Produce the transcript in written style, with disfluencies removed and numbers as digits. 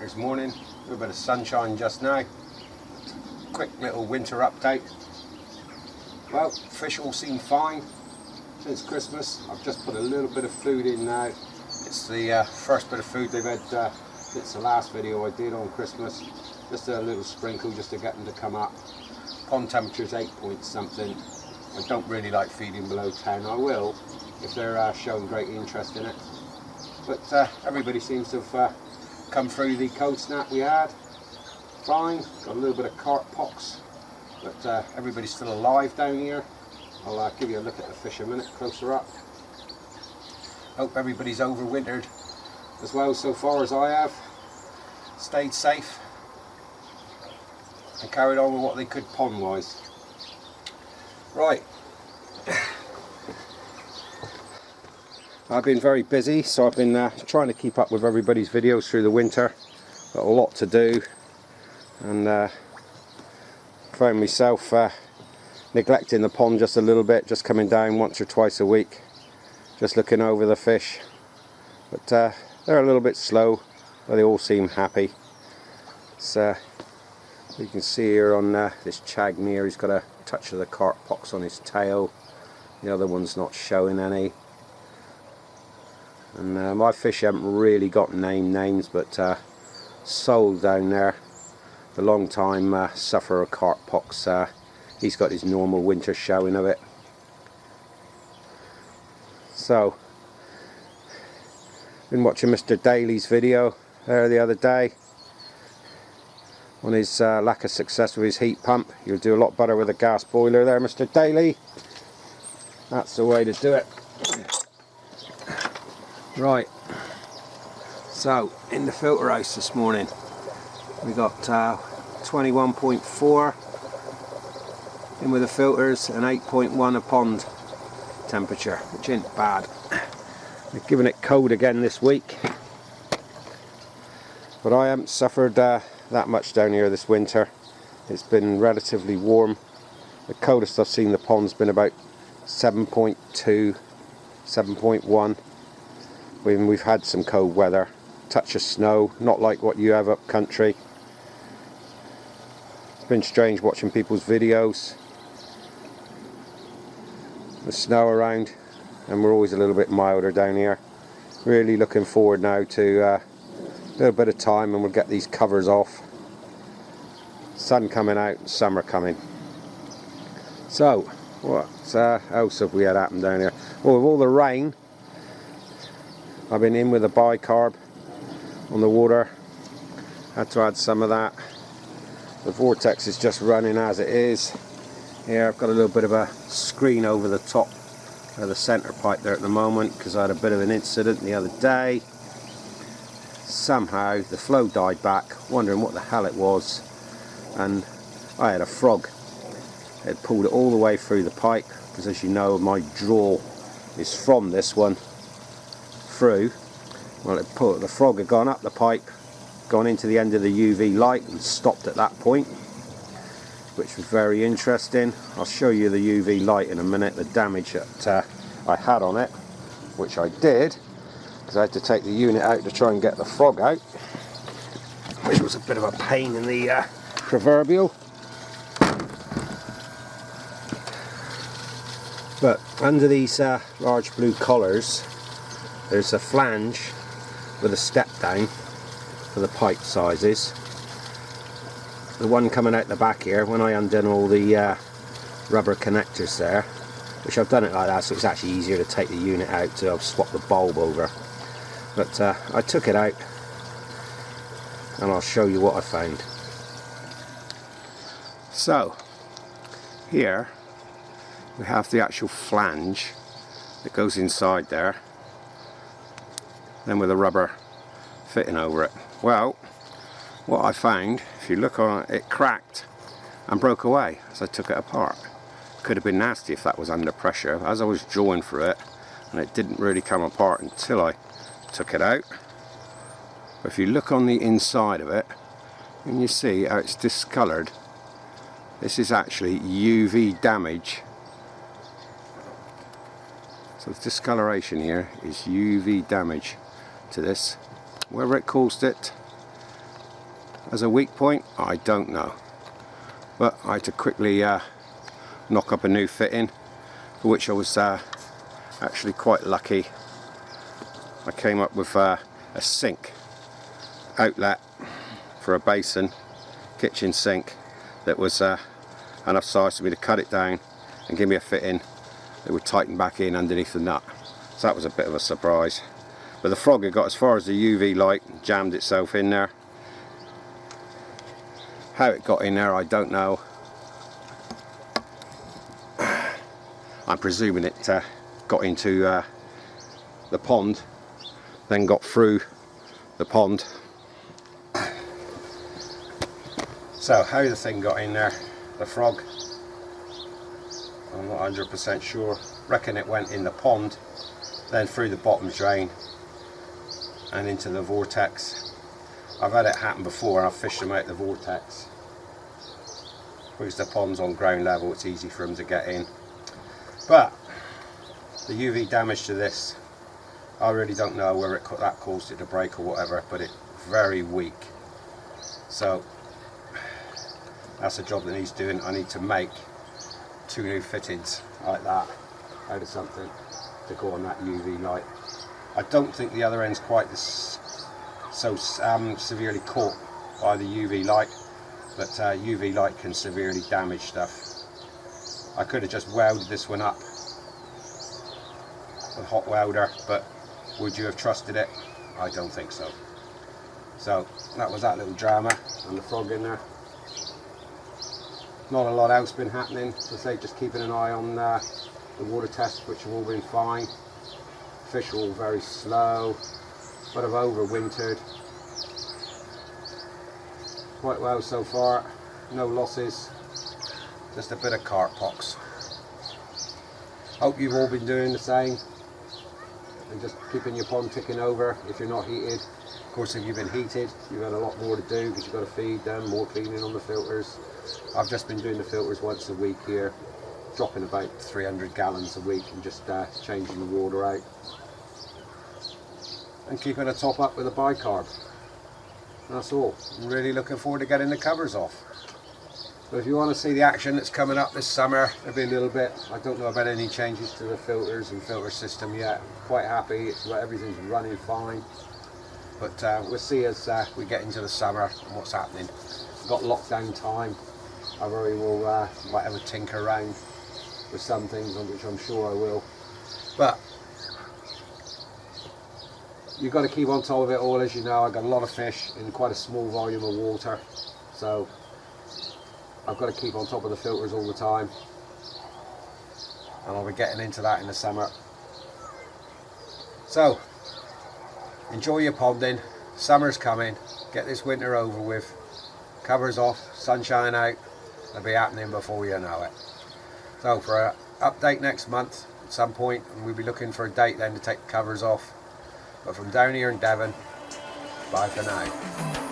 winter's morning. A little bit of sunshine just now. Quick little winter update. Well, fish all seem fine since Christmas. I've just put a little bit of food in now. It's the first bit of food they've had since the last video I did on Christmas. Just a little sprinkle just to get them to come up. Pond temperature's 8 point something. I don't really like feeding below 10. I will if they're showing great interest in it. But everybody seems to have come through the cold snap we had. Fine, got a little bit of carp pox, but everybody's still alive down here. I'll give you a look at the fish a minute closer up. Hope everybody's overwintered as well so far as I have. Stayed safe and carried on with what they could pond wise. Right. I've been very busy, so I've been trying to keep up with everybody's videos through the winter. Got a lot to do, and found myself neglecting the pond just a little bit, just coming down once or twice a week, just looking over the fish. But they're a little bit slow, but they all seem happy. So you can see here on this chagmere, he's got a touch of the carp pox on his tail. The other one's not showing any. And my fish haven't really got names, but Soul down there, the long time sufferer of carp pox, he's got his normal winter showing of it. So, been watching Mr. Daly's video there the other day on his lack of success with his heat pump. You'll do a lot better with a gas boiler there, Mr. Daly. That's the way to do it. Right, so in the filter house this morning we got 21.4 in with the filters and 8.1 a pond temperature, which ain't bad. They're giving it cold again this week, but I haven't suffered that much down here this winter. It's been relatively warm. The coldest I've seen the pond's been about 7.2, 7.1. We've had some cold weather, touch of snow, not like what you have up country. It's been strange watching people's videos, the snow around, and we're always a little bit milder down here. Really looking forward now to a little bit of time and we'll get these covers off. Sun coming out, summer coming. So, what else have we had happen down here? Well, with all the rain, I've been in with a bicarb on the water. Had to add some of that. The vortex is just running as it is. Here I've got a little bit of a screen over the top of the centre pipe there at the moment because I had a bit of an incident the other day. Somehow the flow died back, wondering what the hell it was, and I had a frog. It pulled it all the way through the pipe because, as you know, my draw is from this one through. Well, the frog had gone up the pipe, gone into the end of the UV light and stopped at that point, which was very interesting. I'll show you the UV light in a minute, the damage that I had on it, which I did because I had to take the unit out to try and get the frog out, which was a bit of a pain in the proverbial. But under these large blue collars there's a flange with a step down for the pipe sizes. The one coming out the back here, when I undone all the rubber connectors there, which I've done it like that so it's actually easier to take the unit out to swap the bulb over. But I took it out and I'll show you what I found. So, here we have the actual flange that goes inside there, then with a rubber fitting over it. Well, what I found, if you look on it, it cracked and broke away as I took it apart. Could have been nasty if that was under pressure, as I was drawing through it, and it didn't really come apart until I took it out. But if you look on the inside of it, and you see how it's discoloured, this is actually UV damage. So the discoloration here is UV damage to this. Whether it caused it, as a weak point? I don't know. But I had to quickly knock up a new fitting, for which I was actually quite lucky. I came up with a sink outlet for a basin, kitchen sink, that was enough size for me to cut it down and give me a fitting that would tighten back in underneath the nut. So that was a bit of a surprise. But the frog had got as far as the UV light, jammed itself in there. How it got in there, I don't know. I'm presuming it got into the pond, then got through the pond. So how the thing got in there, the frog, I'm not 100% sure. Reckon it went in the pond, then through the bottom drain and into the vortex. I've had it happen before, I've fished them out the vortex. Because the pond's on ground level, it's easy for them to get in. But the UV damage to this, I really don't know whether that caused it to break or whatever, but it's very weak. So that's a job that needs doing. I need to make 2 new fittings like that out of something to go on that UV light. I don't think the other end's quite so severely caught by the UV light, but UV light can severely damage stuff. I could have just welded this one up with a hot welder, but would you have trusted it? I don't think so. So that was that little drama and the frog in there. Not a lot else been happening. As I say, just keeping an eye on the water tests, which have all been fine. Fish are all very slow, but I've overwintered quite well so far. No losses, just a bit of carp pox. Hope you've all been doing the same and just keeping your pond ticking over if you're not heated. Of course, if you've been heated, you've had a lot more to do because you've got to feed them, more cleaning on the filters. I've just been doing the filters once a week here, dropping about 300 gallons a week and just changing the water out. And keeping a top up with a bicarb. That's all. I'm really looking forward to getting the covers off. So if you want to see the action that's coming up this summer, there'll be a little bit. I don't know about any changes to the filters and filter system yet. I'm quite happy, everything's running fine. But we'll see as we get into the summer and what's happening. We've got lockdown time. I really will might have a tinker around with some things, on which I'm sure I will. But you've got to keep on top of it all, as you know. I've got a lot of fish in quite a small volume of water, so I've got to keep on top of the filters all the time, and I'll be getting into that in the summer. So enjoy your ponding. Summer's coming. Get this winter over with. Covers off, sunshine out. It'll be happening before you know it. So for an update next month at some point, and we'll be looking for a date then to take the covers off. But from down here in Devon, bye for now.